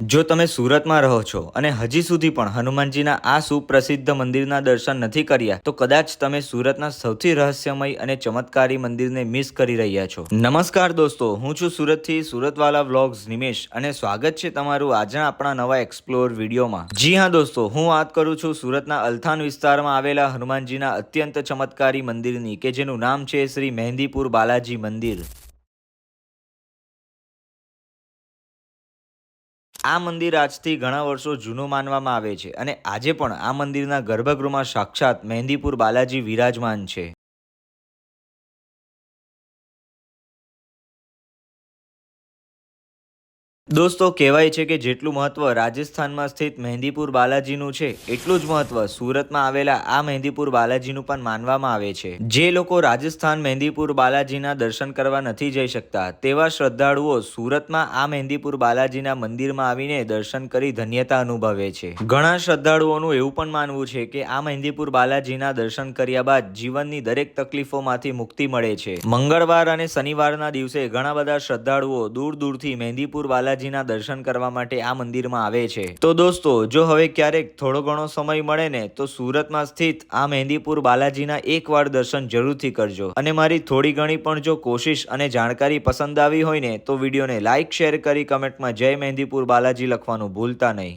જો તમે સુરતમાં રહો છો અને હજી સુધી પણ હનુમાનજીના આ સુપ્રસિદ્ધ મંદિરના દર્શન નથી કર્યા તો કદાચ તમે સુરતના સૌથી રહસ્યમય અને ચમત્કારી મંદિરને મિસ કરી રહ્યા છો। નમસ્કાર દોસ્તો, હું છું સુરતથી સુરતવાલા વ્લોગ્સ નિમેશ અને સ્વાગત છે તમારું આજના આપણા નવા એક્સપ્લોર વિડીયોમાં। જી હા દોસ્તો, હું વાત કરું છું સુરતના અલથાણ વિસ્તારમાં આવેલા હનુમાનજીના અત્યંત ચમત્કારી મંદિરની કે જેનું નામ છે શ્રી મહેંદીપુર બાલાજી મંદિર। આ મંદિર આજથી ઘણા વર્ષો જૂનું માનવામાં આવે છે અને આજે પણ આ મંદિરના ગર્ભગૃહમાં સાક્ષાત મહેંદીપુર બાલાજી વિરાજમાન છે। દોસ્તો, કહેવાય છે કે જેટલું મહત્વ રાજસ્થાનમાં સ્થિત મહેંદીપુર બાલાજીનું છે એટલું જ મહત્વ સુરતમાં આવેલા આ મહેંદીપુર બાલાજીનું પણ માનવામાં આવે છે। જે લોકો રાજસ્થાન મહેંદીપુર બાલાજીના દર્શન કરવા નથી જઈ શકતા તેવા શ્રદ્ધાળુઓ સુરતમાં આ મહેંદીપુર બાલાજીના મંદિરમાં આવીને દર્શન કરી ધન્યતા અનુભવે છે। ઘણા શ્રદ્ધાળુઓનું એવું પણ માનવું છે કે આ મહેંદીપુર બાલાજીના દર્શન કર્યા બાદ જીવનની દરેક તકલીફોમાંથી મુક્તિ મળે છે। મંગળવાર અને શનિવારના દિવસે ઘણા બધા શ્રદ્ધાળુઓ દૂર દૂરથી મહેંદીપુર બાલાજીના દર્શન કરવા માટે આ મંદિરમાં આવે છે। તો દોસ્તો, જો હવે ક્યારેક થોડો ઘણો સમય મળે ને તો સુરતમાં સ્થિત આ મહેંદીપુર બાલાજીના એકવાર દર્શન જરૂરથી કરજો। અને મારી થોડી ઘણી પણ જો કોશિશ અને જાણકારી પસંદ આવી હોય ને તો વિડીયોને લાઇક શેર કરી કમેન્ટમાં જય મહેંદીપુર બાલાજી લખવાનું ભૂલતા નહીં।